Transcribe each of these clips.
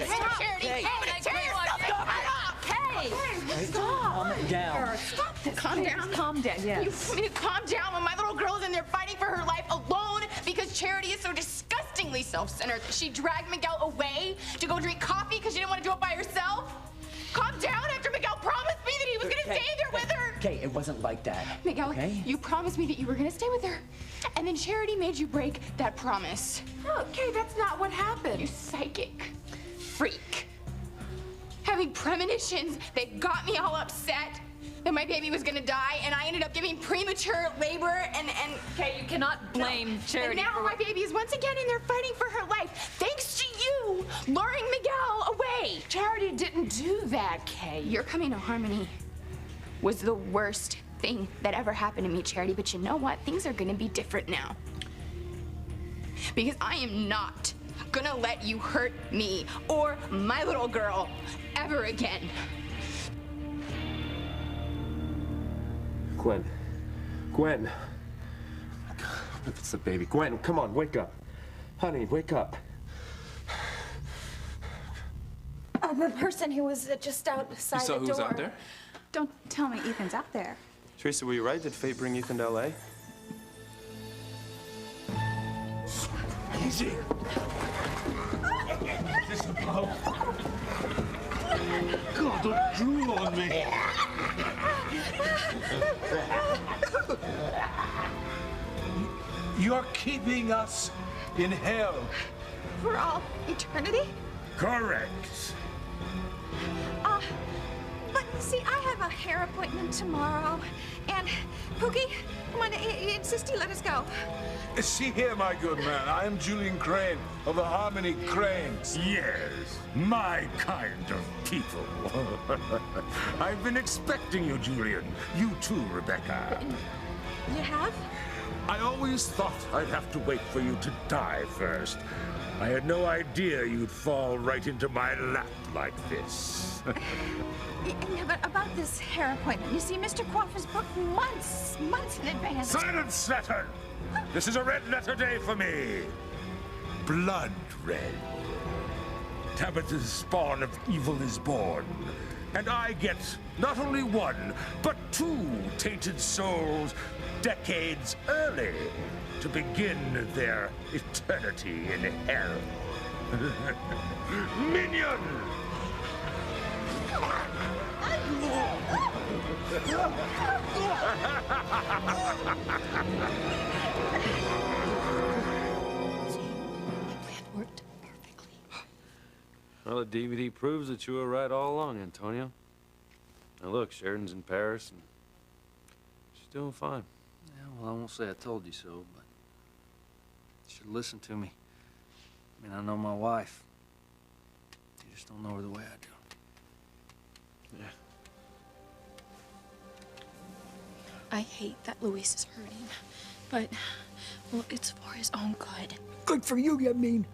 Stop, Charity. Hey, tear yourself right off. Hey, stop. Calm down. Stop this. Calm down. Calm down, yes. You want me to calm down when my little girl's in there fighting for her life alone because Charity is so disgustingly self-centered that she dragged Miguel away to go drink coffee because she didn't want to do it by herself? Calm down after Miguel promised me that he was going to stay there with her. Okay, it wasn't like that. Miguel, okay? You promised me that you were going to stay with her. And then Charity made you break that promise. Okay, that's not what happened. You psychic freak. Having premonitions that got me all upset that my baby was gonna die, and I ended up giving premature labor and Okay, you cannot blame Charity. And now my baby is once again in there fighting for her life, thanks to you luring Miguel away. Charity didn't do that, Kay. Your coming to Harmony was the worst thing that ever happened to me, Charity, but you know what? Things are gonna be different now. Because I am not gonna let you hurt me or my little girl ever again. Gwen. Gwen. If it's the baby. Gwen, come on, wake up. Honey, wake up. The person who was just outside the door. You saw who was out there? Don't tell me Ethan's out there. Teresa, were you right? Did fate bring Ethan to L.A.? Easy. What's this about? God, don't drool on me. You're keeping us in hell. For all eternity? Correct. But see, I have a hair appointment tomorrow. And, Pookie, come on, I insist you let us go. See here, my good man. I am Julian Crane of the Harmony Cranes. Yes, my kind of people. I've been expecting you, Julian. You too, Rebecca. You have? I always thought I'd have to wait for you to die first. I had no idea you'd fall right into my lap like this. Yeah, but about this hair appointment, you see, Mr. Quaffer's booked months in advance. Silence, Saturn! This is a red letter day for me. Blood red. Tabitha's spawn of evil is born. And I get not only one, but two tainted souls decades early to begin their eternity in hell. Minion! Worked perfectly. Well, the DVD proves that you were right all along, Antonio. Now look, Sheridan's in Paris, and she's doing fine. Yeah, well, I won't say I told you so, but you should listen to me. I mean, I know my wife. You just don't know her the way I do. Yeah. I hate that Luis is hurting, but, well, it's for his own good. Good for you, you mean?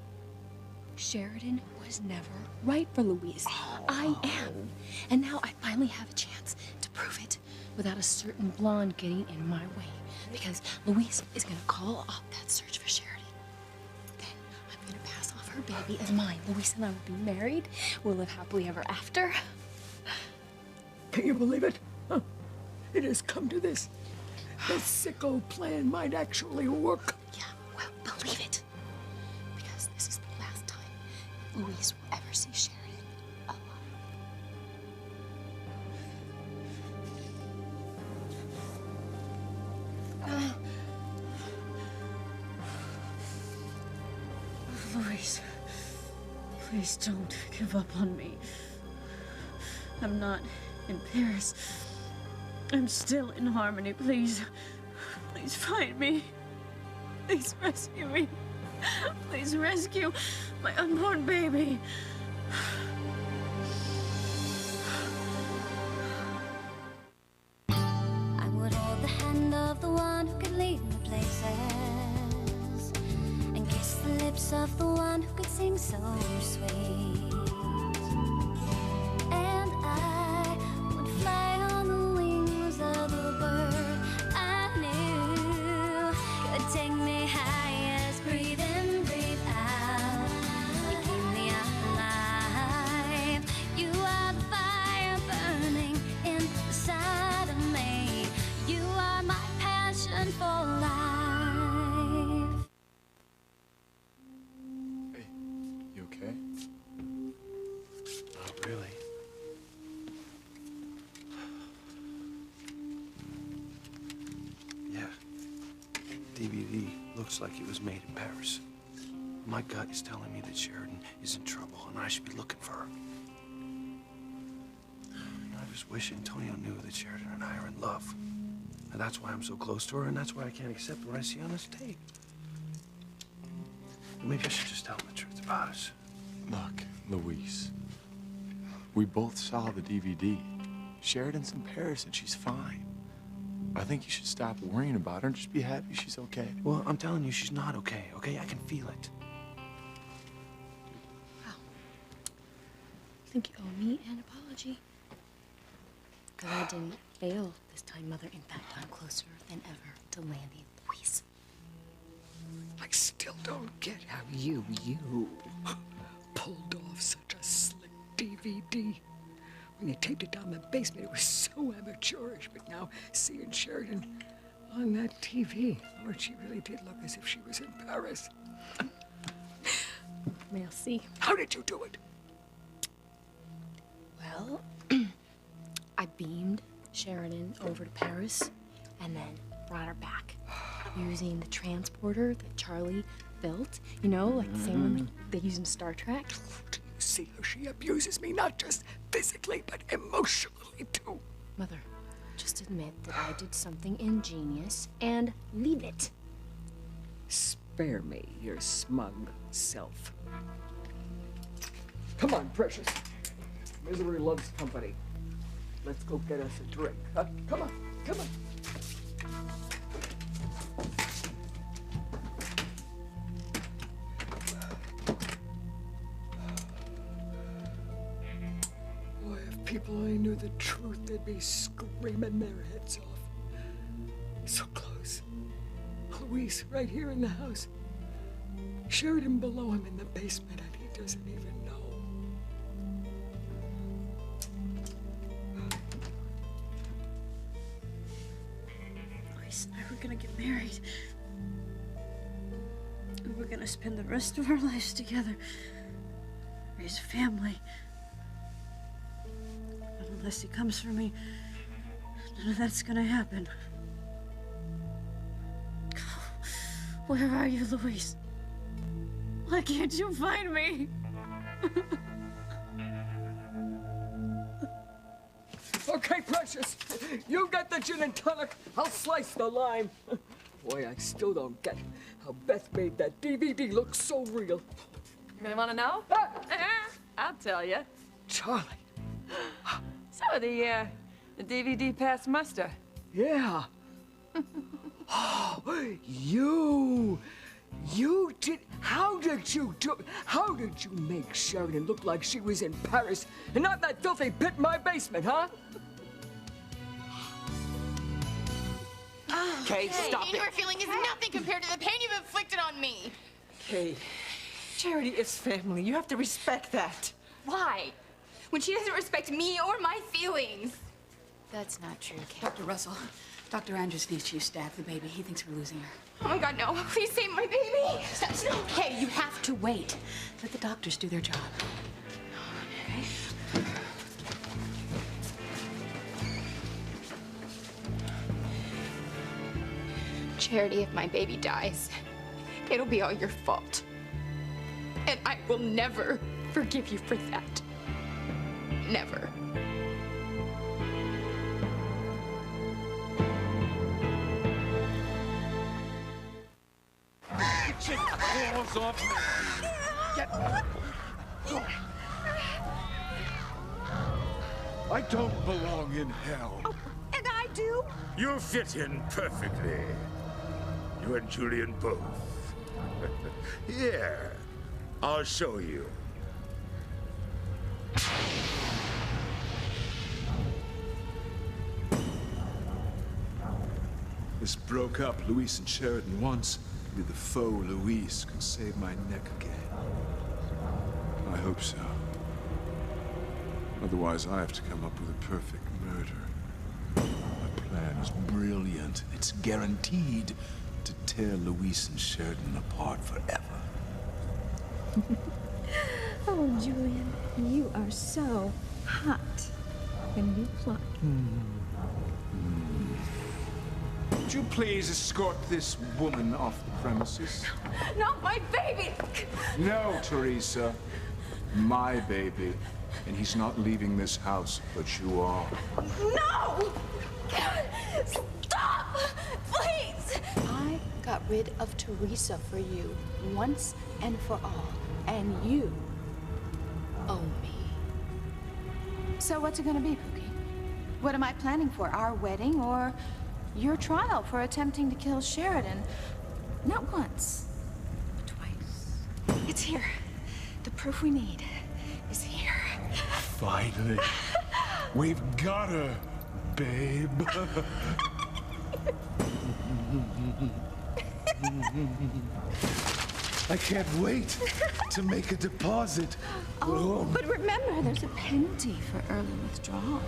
Sheridan was never right for Luis. I am. And now I finally have a chance to prove it without a certain blonde getting in my way. Because Luis is gonna call off that search for Sheridan. Then I'm gonna pass off her baby as mine. Luis and I will be married. We'll live happily ever after. Can you believe it? Huh? It has come to this. That sicko plan might actually work. Yeah, well, believe it. Because this is the last time Luis will ever see Sheridan alive. Luis, please don't give up on me. I'm not in Paris. I'm still in Harmony. Please, please find me. Please rescue me. Please rescue my unborn baby. I would hold the hand of the one who could lead me places and kiss the lips of the one who could sing so sweet. And I would fly on the wings of the bird I knew could take me high as breathe in, breathe out. You keep me alive. looks like it was made in Paris. My gut is telling me that Sheridan is in trouble and I should be looking for her. I just wish Antonio knew that Sheridan and I are in love. And that's why I'm so close to her, and that's why I can't accept what I see on this tape. Maybe I should just tell him the truth about us. Look, Luis, we both saw the DVD. Sheridan's in Paris and she's fine. I think you should stop worrying about her and just be happy she's okay. Well, I'm telling you, she's not okay, okay? I can feel it. Wow. I think you owe me an apology. But I didn't fail this time, Mother. In fact, I'm closer than ever to landing Luis. I still don't get how you pulled off such a slick DVD. When you taped it down in the basement, it was so amateurish. But now, seeing Sheridan on that TV, Lord, she really did look as if she was in Paris. Merci. How did you do it? Well, I beamed Sheridan over to Paris and then brought her back using the transporter that Charlie built. You know, like the same one they use in Star Trek. Do you see how she abuses me, not just physically, but emotionally, too? Mother, just admit that I did something ingenious and leave it. Spare me your smug self. Come on, precious. Misery loves company. Let's go get us a drink. Come on, come on. Boy, if people only knew the truth, they'd be screaming their heads off. So close. Luis, right here in the house. Sheridan below him in the basement, and he doesn't even know. Luis and I were gonna get married. And we're gonna spend the rest of our lives together. Raise a family. But unless he comes for me, none of that's gonna happen. Where are you, Luis? Why can't you find me? Okay, precious. You get the gin and tonic. I'll slice the lime. Boy, I still don't get how Beth made that DVD look so real. You really want to know? I'll tell you. Charlie. So the DVD passed muster. Yeah. Oh, you did. How did you make Sheridan look like she was in Paris and not that filthy pit in my basement, huh? Kay, stop it. Your feeling is nothing compared to the pain you've inflicted on me. Kay, Charity is family. You have to respect that. Why? When she doesn't respect me or my feelings. That's not true, Kay. Dr. Russell, Dr. Andrews needs you to stab the baby. He thinks we're losing her. Oh my God, no. Please save my baby. No, Kay, you have to wait. Let the doctors do their job. Okay? Charity, if my baby dies, it'll be all your fault. And I will never forgive you for that. Never. Get your claws off me! I don't belong in hell. Oh, and I do? You fit in perfectly. You and Julian both. Here, I'll show you. This broke up Luis and Sheridan once. Maybe the faux Luis can save my neck again. I hope so. Otherwise, I have to come up with a perfect murder. My plan is brilliant. It's guaranteed to tear Luis and Sheridan apart forever. Oh, Julian, you are so hot when you plot. Would you please escort this woman off the premises? Not my baby! No, Teresa. My baby. And he's not leaving this house, but you are. No! Stop! Please! I got rid of Teresa for you, once and for all. And you owe me. So what's it gonna be, Pookie? What am I planning for? Our wedding or your trial for attempting to kill Sheridan? Not once, but twice. It's here. The proof we need is here. Finally. We've got her, babe. I can't wait to make a deposit. Oh, but remember, there's a penalty for early withdrawal.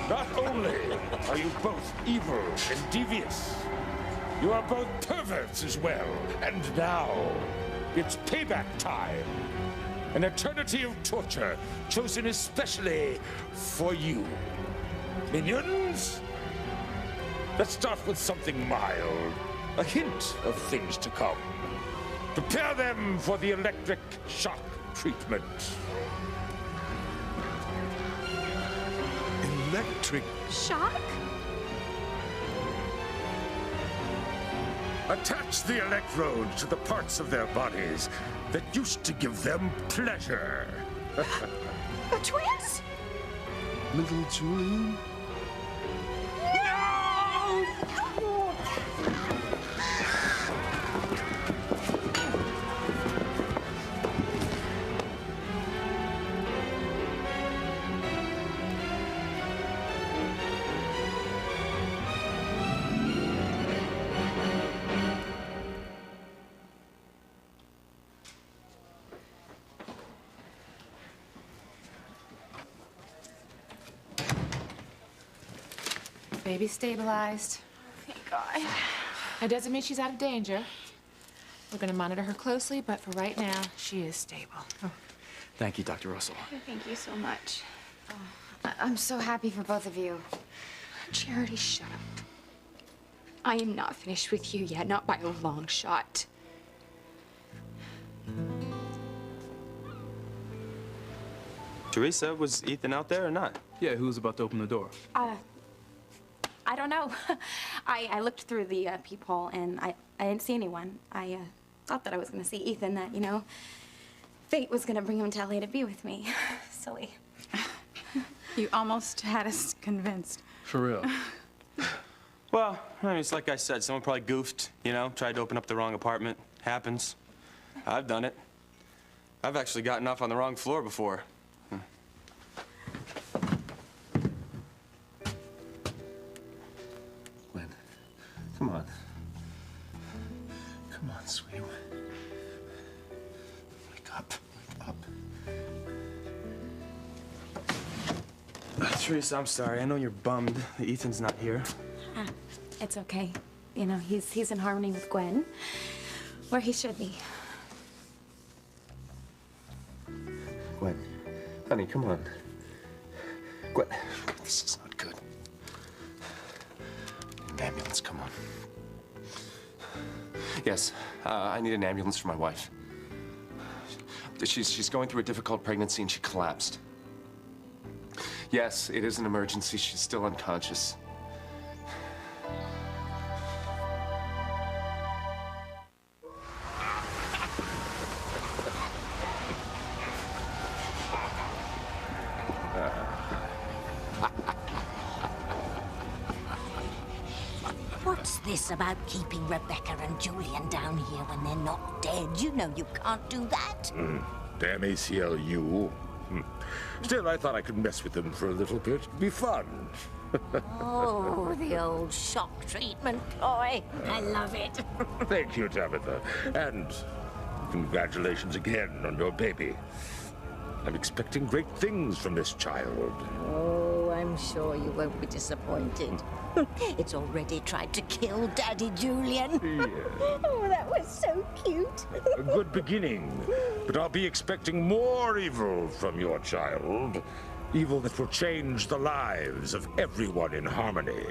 Not only are you both evil and devious, you are both perverts as well. And now, it's payback time. An eternity of torture chosen especially for you. Minions? Let's start with something mild. A hint of things to come. Prepare them for the electric shock treatment. Electric shock? Attach the electrodes to the parts of their bodies that used to give them pleasure. The twins? Little Julian? Baby's stabilized. Thank God. That doesn't mean she's out of danger. We're gonna monitor her closely, but for right now, she is stable. Oh, thank you, Dr. Russell. Thank you so much. I'm so happy for both of you. Charity, shut up. I am not finished with you yet, not by a long shot. Teresa, was Ethan out there or not? Yeah, who was about to open the door? I don't know. I looked through the peephole and I didn't see anyone. I thought that I was gonna see Ethan, that, you know, fate was gonna bring him to LA to be with me. Silly. You almost had us convinced. For real? Well, I mean, it's like I said, someone probably goofed, you know, tried to open up the wrong apartment. Happens. I've done it. I've actually gotten off on the wrong floor before. Gwen, come on. Come on, sweetie. Wake up. Wake up. Teresa, I'm sorry. I know you're bummed that Ethan's not here. It's okay. You know, he's in harmony with Gwen, where he should be. Gwen, honey, come on. Gwen, this is not good. An ambulance, come on. Yes, I need an ambulance for my wife. She's going through a difficult pregnancy and she collapsed. Yes, it is an emergency. She's still unconscious. What's this about keeping Rebecca and Julian down here when they're not dead? You know you can't do that. Damn ACLU. Still, I thought I could mess with them for a little bit. It'd be fun. Oh, the old shock treatment ploy. I love it. Thank you, Tabitha. And congratulations again on your baby. I'm expecting great things from this child. Oh, I'm sure you won't be disappointed. It's already tried to kill Daddy Julian. Oh, that was so cute. A good beginning, but I'll be expecting more evil from your child. Evil that will change the lives of everyone in Harmony.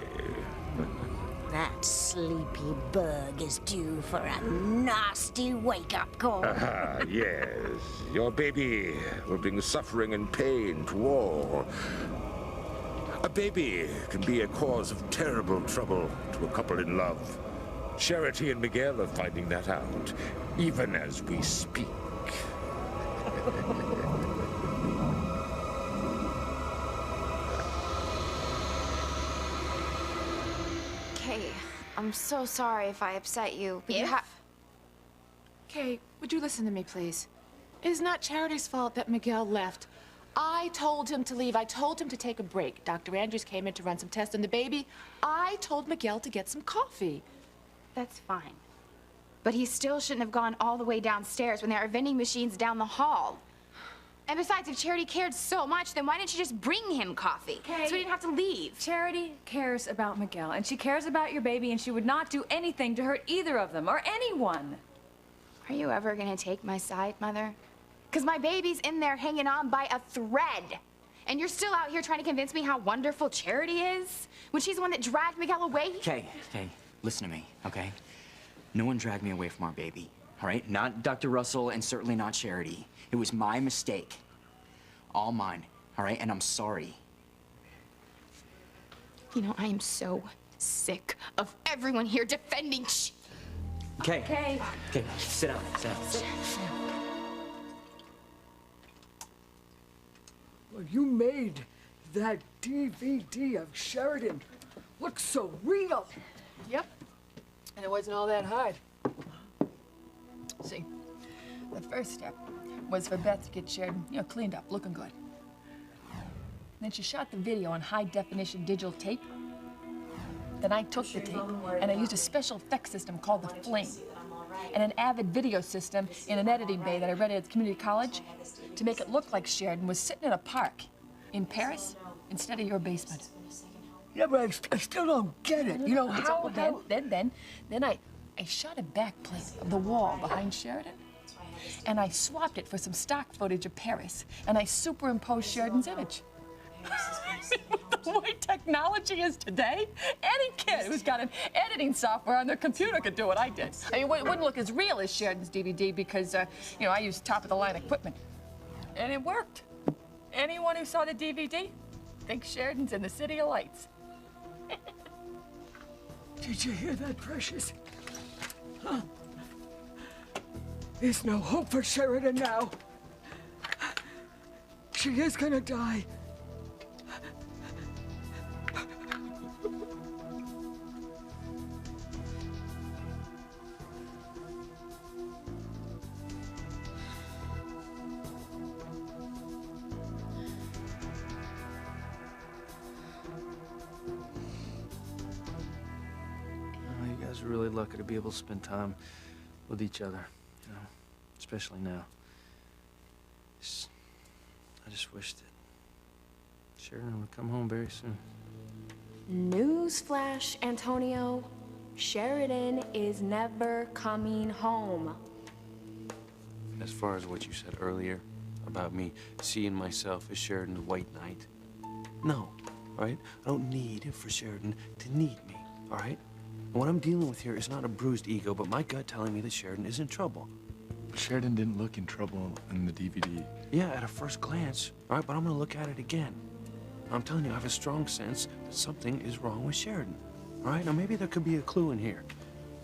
That sleepy Berg is due for a nasty wake-up call. Yes. Your baby will bring suffering and pain to all. A baby can be a cause of terrible trouble to a couple in love. Charity and Miguel are finding that out, even as we speak. Kay, I'm so sorry if I upset you, but you have... Kay, would you listen to me, please? It is not Charity's fault that Miguel left. I told him to leave. I told him to take a break. Dr. Andrews came in to run some tests on the baby. I told Miguel to get some coffee. That's fine. But he still shouldn't have gone all the way downstairs when there are vending machines down the hall. And besides, if Charity cared so much, then why didn't you just bring him coffee? Kay, so he didn't have to leave. Charity cares about Miguel, and she cares about your baby, and she would not do anything to hurt either of them, or anyone. Are you ever gonna take my side, Mother? Because my baby's in there hanging on by a thread. And you're still out here trying to convince me how wonderful Charity is? When she's the one that dragged Miguel away? Kay, listen to me, okay? No one dragged me away from our baby, all right? Not Dr. Russell and certainly not Charity. It was my mistake. All mine, all right? And I'm sorry. You know, I am so sick of everyone here defending Kay. Kay. Okay, sit down, sit down. Well, you made that DVD of Sheridan look so real. Yep. And it wasn't all that hard. See, the first step was for Beth to get Sheridan, cleaned up, looking good. Then she shot the video on high-definition digital tape. Then I took the tape, and I used a special effects system called the Flame, and an Avid video system in an editing bay that I rented at the community college to make it look like Sheridan was sitting in a park in Paris instead of your basement. Yeah, but I still don't get it. You know, how... Then I shot a backplate of the wall behind Sheridan, and I swapped it for some stock footage of Paris, and I superimposed Sheridan's image. With the way technology is today, any kid who's got an editing software on their computer could do what I did. I mean, it wouldn't look as real as Sheridan's DVD because, I used top-of-the-line equipment. And it worked. Anyone who saw the DVD thinks Sheridan's in the City of Lights. Did you hear that, Precious? Huh? There's no hope for Sheridan now. She is gonna die. You guys are really lucky to be able to spend time with each other, especially now. I just wish that Sheridan would come home very soon. Newsflash, Antonio. Sheridan is never coming home. As far as what you said earlier about me seeing myself as Sheridan the White Knight, no, all right? I don't need for Sheridan to need me, all right? And what I'm dealing with here is not a bruised ego, but my gut telling me that Sheridan is in trouble. Sheridan didn't look in trouble in the DVD. Yeah, at a first glance, all right? But I'm gonna look at it again. I'm telling you, I have a strong sense that something is wrong with Sheridan, all right? Now, maybe there could be a clue in here.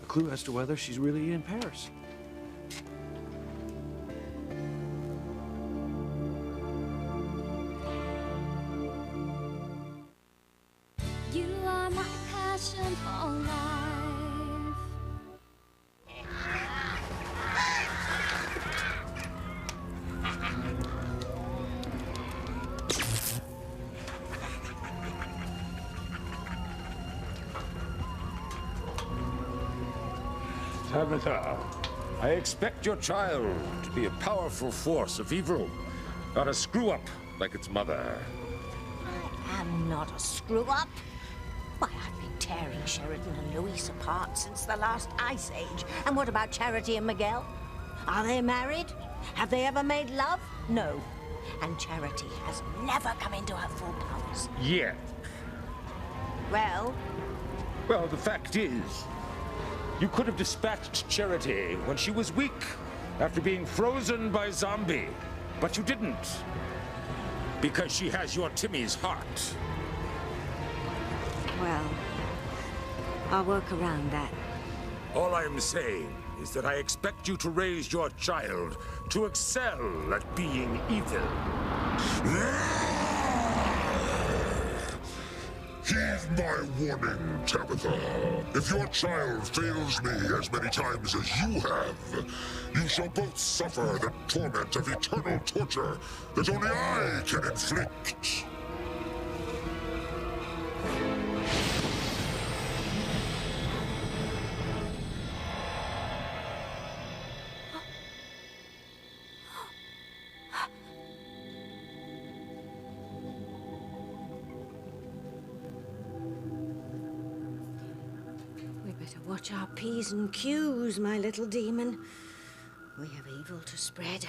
A clue as to whether she's really in Paris. You are my passion for life. Tabitha, I expect your child to be a powerful force of evil, not a screw-up like its mother. I am not a screw-up. Why, I've been tearing Sheridan and Louise apart since the last Ice Age. And what about Charity and Miguel? Are they married? Have they ever made love? No. And Charity has never come into her full powers. Yeah. Well? Well, the fact is, you could have dispatched Charity when she was weak, after being frozen by zombie. But you didn't. Because she has your Timmy's heart. Well, I'll work around that. All I'm saying is that I expect you to raise your child to excel at being evil. Heed my warning, Tabitha. If your child fails me as many times as you have, you shall both suffer the torment of eternal torture that only I can inflict. Watch our P's and Q's, my little demon. We have evil to spread,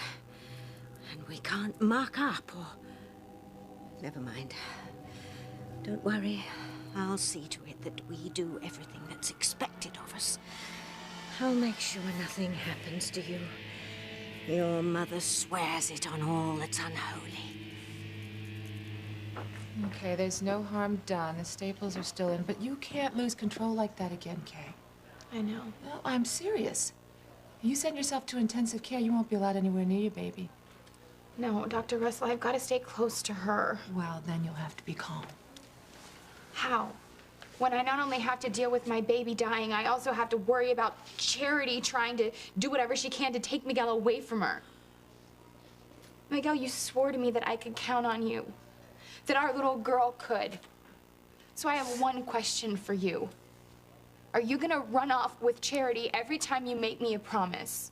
and we can't muck up or... Never mind. Don't worry. I'll see to it that we do everything that's expected of us. I'll make sure nothing happens to you. Your mother swears it on all that's unholy. Okay, there's no harm done. The staples are still in, but you can't lose control like that again, Kay. I know. No, I'm serious. You send yourself to intensive care, you won't be allowed anywhere near your baby. No, Dr. Russell, I've got to stay close to her. Well, then you'll have to be calm. How? When I not only have to deal with my baby dying, I also have to worry about Charity trying to do whatever she can to take Miguel away from her. Miguel, you swore to me that I could count on you, that our little girl could. So I have one question for you. Are you gonna run off with Charity every time you make me a promise?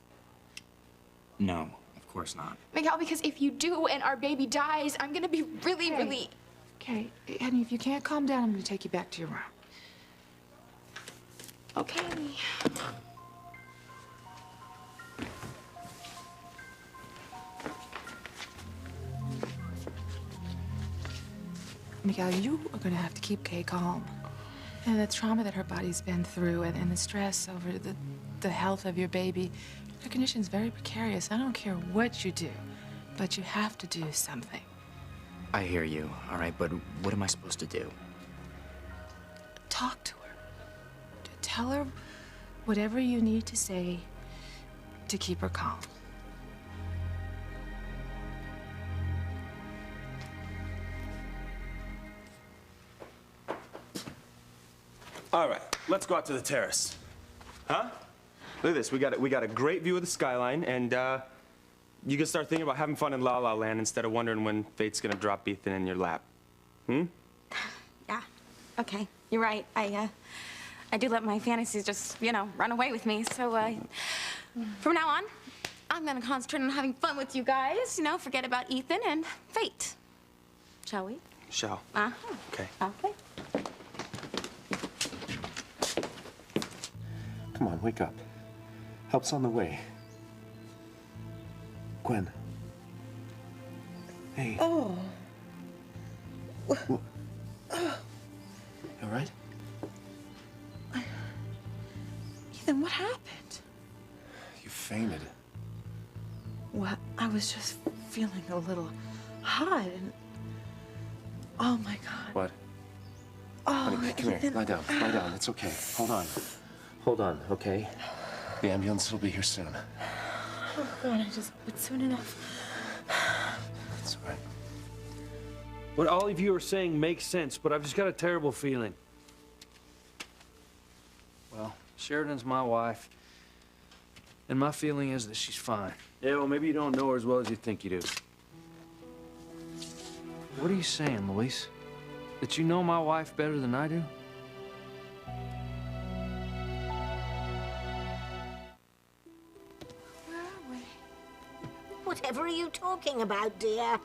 No, of course not. Miguel, because if you do and our baby dies, I'm gonna be really... Okay, honey, if you can't calm down, I'm gonna take you back to your room. Okay. Miguel, you are gonna have to keep Kay calm. And the trauma that her body's been through and the stress over the health of your baby, her condition's very precarious. I don't care what you do, but you have to do something. I hear you, all right, but what am I supposed to do? Talk to her. Tell her whatever you need to say to keep her calm. All right, let's go out to the terrace. Huh? Look at this. We got a great view of the skyline, and you can start thinking about having fun in La La Land instead of wondering when fate's gonna drop Ethan in your lap. Hmm? Yeah. Okay. You're right. I do let my fantasies just, run away with me. So, from now on, I'm gonna concentrate on having fun with you guys. Forget about Ethan and fate. Shall we? Shall. Okay. Okay. Come on, wake up. Help's on the way. Gwen. Hey. Oh. You all right? Ethan, what happened? You fainted. Well, I was just feeling a little hot and... Oh, my God. What? Oh, Honey, come here. Lie down. Lie down. It's okay. Hold on. Hold on, okay? The ambulance will be here soon. Oh, God, it's soon enough. It's all right. What all of you are saying makes sense, but I've just got a terrible feeling. Well, Sheridan's my wife, and my feeling is that she's fine. Yeah, well, maybe you don't know her as well as you think you do. What are you saying, Luis? That you know my wife better than I do? Whatever are you talking about, dear?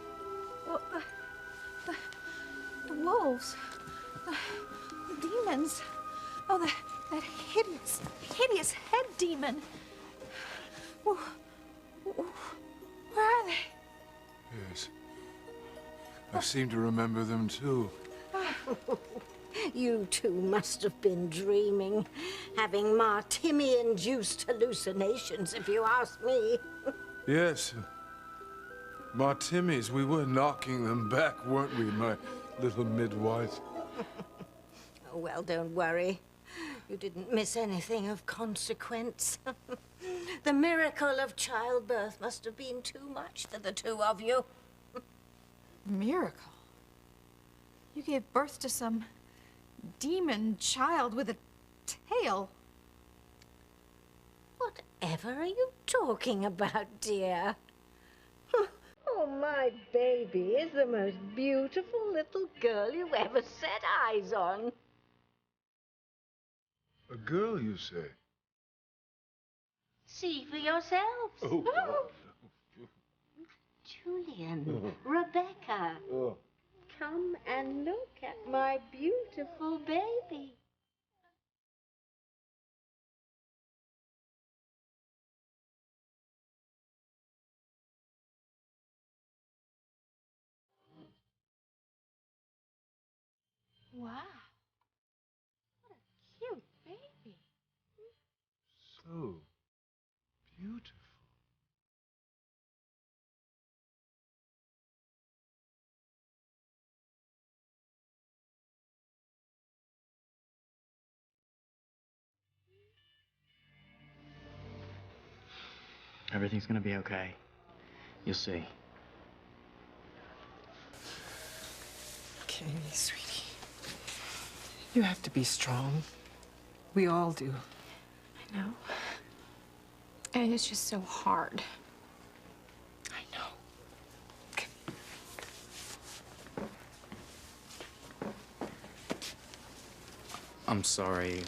wolves. The demons. Oh, that hideous head demon. Where are they? Yes. I seem to remember them too. You two must have been dreaming, having Martimi-induced hallucinations, if you ask me. Yes. Martimis, we were knocking them back, weren't we, my little midwife? Oh, well, don't worry. You didn't miss anything of consequence. The miracle of childbirth must have been too much for the two of you. Miracle? You gave birth to some demon child with a tail. Whatever are you talking about, dear? Oh, my baby is the most beautiful little girl you ever set eyes on. A girl, you say? See for yourselves. Oh, God. Julian, Rebecca, come and look at my beautiful baby. Wow. What a cute baby. So beautiful. Everything's gonna be okay. You'll see. Okay, sweetie. You have to be strong. We all do. I know. And it's just so hard. I know. I'm sorry,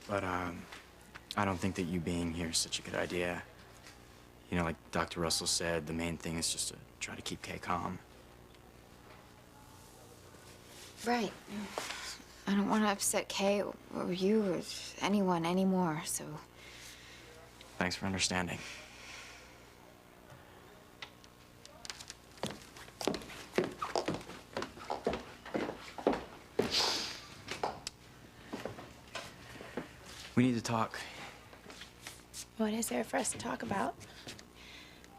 but I don't think that you being here is such a good idea. You know, like Dr. Russell said, the main thing is just to try to keep Kay calm. Right. I don't want to upset Kay or you or anyone anymore, so... Thanks for understanding. We need to talk. What is there for us to talk about?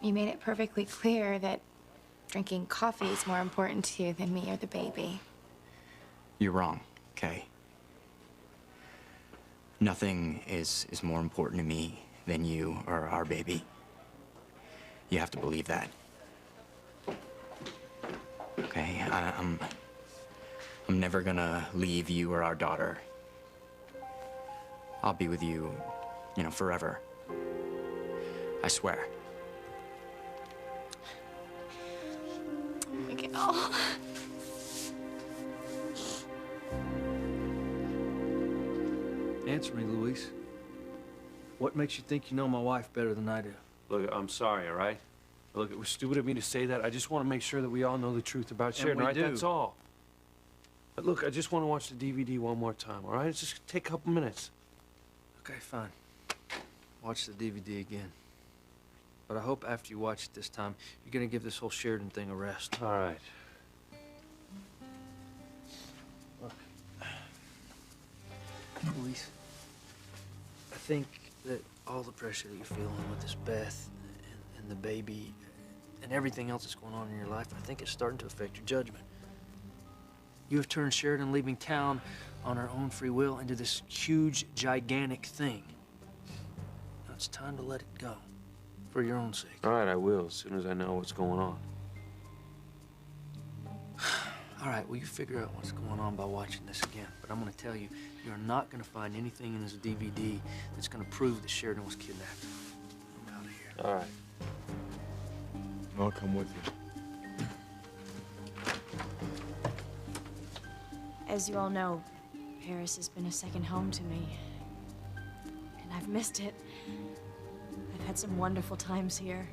You made it perfectly clear that drinking coffee is more important to you than me or the baby. You're wrong, Kay. Nothing is more important to me than you or our baby. You have to believe that. Okay, I'm never gonna leave you or our daughter. I'll be with you, you know, forever. I swear. Miguel. Answer me, Luis. What makes you think you know my wife better than I do? Look, I'm sorry, all right? Look, it was stupid of me to say that. I just want to make sure that we all know the truth about Sheridan, we right? do. That's all. But look, I just want to watch the DVD one more time, all right? It's just take a couple minutes. Okay, fine. Watch the DVD again. But I hope after you watch it this time, you're gonna give this whole Sheridan thing a rest. All right. Look. Luis, I think that all the pressure that you're feeling with this Beth and the baby and everything else that's going on in your life, I think it's starting to affect your judgment. You have turned Sheridan leaving town on her own free will into this huge, gigantic thing. Now it's time to let it go, for your own sake. All right, I will, as soon as I know what's going on. All right, well, you figure out what's going on by watching this again. But I'm gonna tell you, you're not gonna find anything in this DVD that's gonna prove that Sheridan was kidnapped. I'm out of here. All right. I'll come with you. As you all know, Paris has been a second home to me. And I've missed it. I've had some wonderful times here.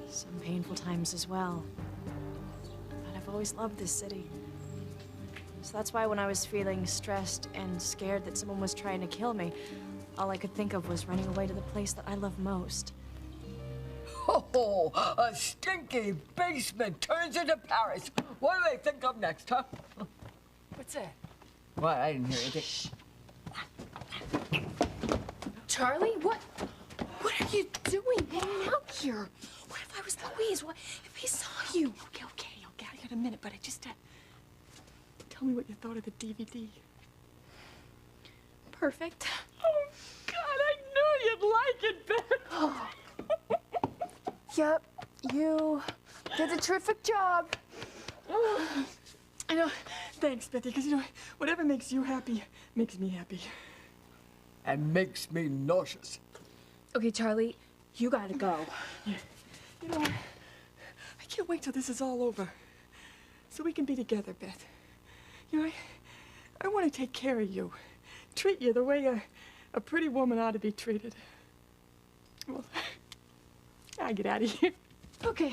Some painful times as well. But I've always loved this city. So that's why when I was feeling stressed and scared that someone was trying to kill me, all I could think of was running away to the place that I love most. Oh, a stinky basement turns into Paris. What do they think of next, huh? What's that? What? I didn't hear anything. Charlie, what are you doing hanging out here? What if I was Louise? What if he saw you? Okay, I got a minute, but I just, tell me what you thought of the DVD. Perfect. Oh, God, I knew you'd like it, Beth. Yep, you did a terrific job. I know. Thanks, Bethy, because, you know, whatever makes you happy makes me happy. And makes me nauseous. Okay, Charlie, you gotta go. You know, I can't wait till this is all over so we can be together, Beth. You know, I want to take care of you, treat you the way a pretty woman ought to be treated. Well, I get out of here. Okay.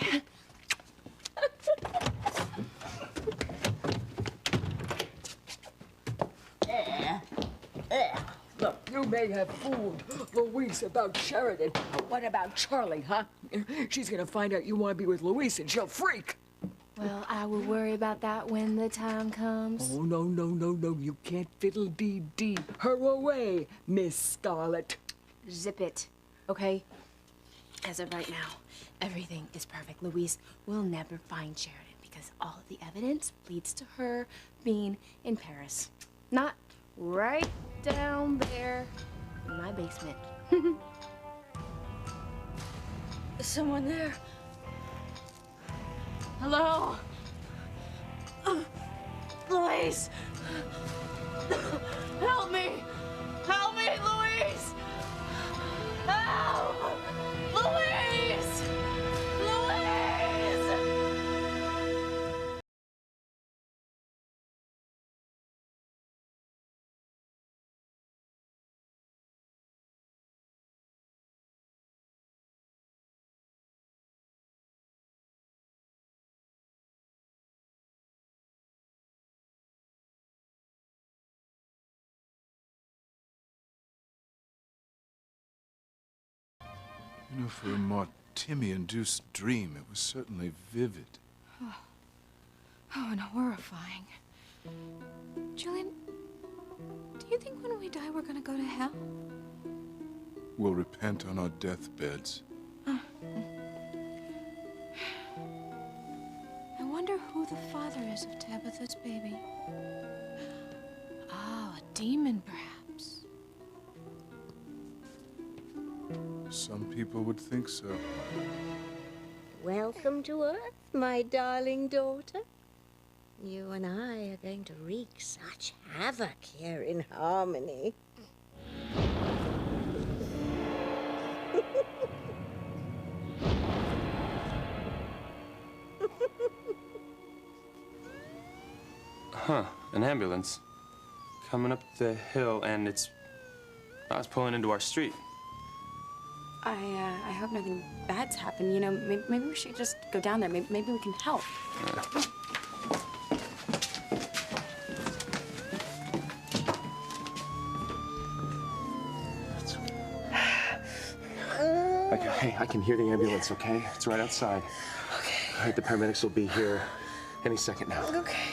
Look, you may have fooled Louise about Sheridan, but what about Charlie, huh? She's gonna find out you want to be with Louise and she'll freak. Well, I will worry about that when the time comes. Oh, no. You can't fiddle-dee-dee her away, Miss Scarlet. Zip it, okay? As of right now, everything is perfect. Louise will never find Sheridan because all of the evidence leads to her being in Paris. Not right down there in my basement. Is someone there? Hello? Louise! Help me! Help me, Louise! Help! Louise! Louise! You know, for a Martimi-induced dream, it was certainly vivid. Oh, and horrifying. Julian, do you think when we die we're gonna go to hell? We'll repent on our deathbeds. I wonder who the father is of Tabitha's baby. Oh, a demon, perhaps. Some people would think so. Welcome to Earth, my darling daughter. You and I are going to wreak such havoc here in Harmony. Huh, an ambulance. Coming up the hill, and it's pulling into our street. I hope nothing bad's happened. You know, maybe we should just go down there. Maybe we can help. Hey, I can hear the ambulance, okay? It's right outside. Okay. All right, the paramedics will be here any second now. Okay.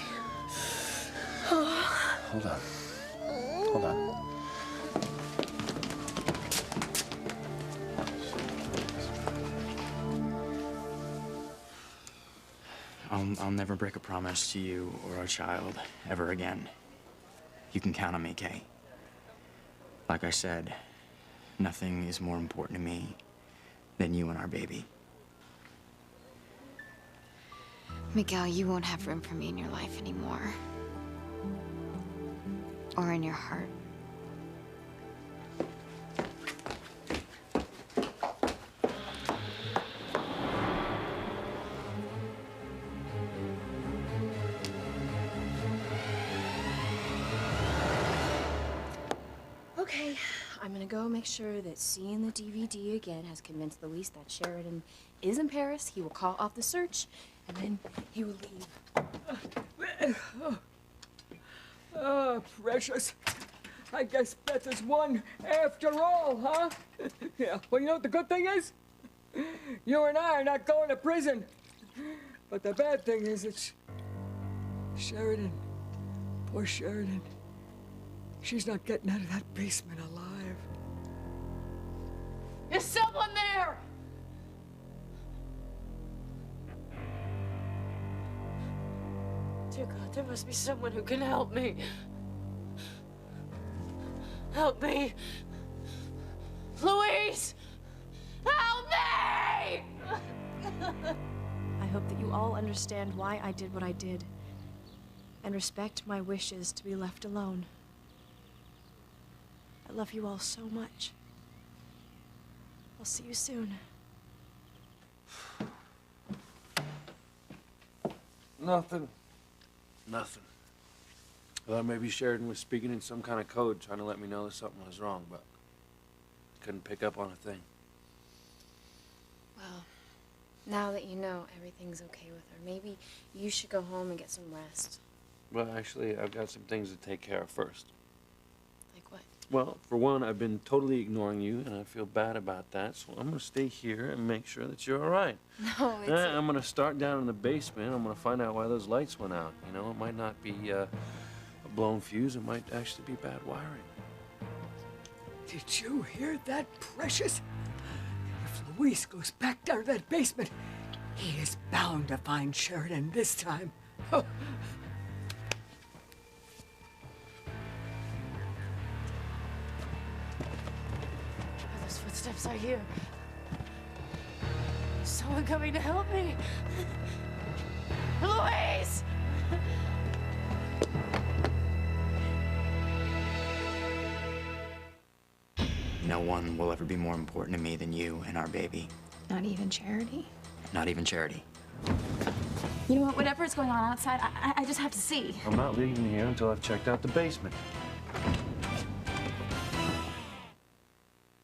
Hold on. Hold on. I'll never break a promise to you or our child ever again. You can count on me, Kay. Like I said, nothing is more important to me than you and our baby. Miguel, you won't have room for me in your life anymore. Or in your heart. Okay, I'm gonna go make sure that seeing the DVD again has convinced Luis that Sheridan is in Paris. He will call off the search, and then he will leave. Oh, precious. I guess Beth is one after all, huh? Yeah, well, you know what the good thing is? You and I are not going to prison. But the bad thing is it's Sheridan. Poor Sheridan. She's not getting out of that basement alive. Is someone there? Dear God, there must be someone who can help me. Help me. Louise! Help me! I hope that you all understand why I did what I did and respect my wishes to be left alone. I love you all so much. I'll see you soon. Nothing. Nothing. I thought maybe Sheridan was speaking in some kind of code, trying to let me know that something was wrong, but couldn't pick up on a thing. Well, now that you know everything's okay with her, maybe you should go home and get some rest. Well, actually, I've got some things to take care of first. Like what? Well, for one, I've been totally ignoring you, and I feel bad about that, so I'm going to stay here and make sure that you're all right. No, it's... I'm going to start down in the basement. I'm going to find out why those lights went out. You know, it might not be a blown fuse. It might actually be bad wiring. Did you hear that, precious? If Luis goes back down to that basement, he is bound to find Sheridan this time. Oh. Those footsteps I hear. Is someone coming to help me? Louise! No one will ever be more important to me than you and our baby. Not even Charity? Not even Charity. You know what? Whatever is going on outside, I just have to see. I'm not leaving here until I've checked out the basement.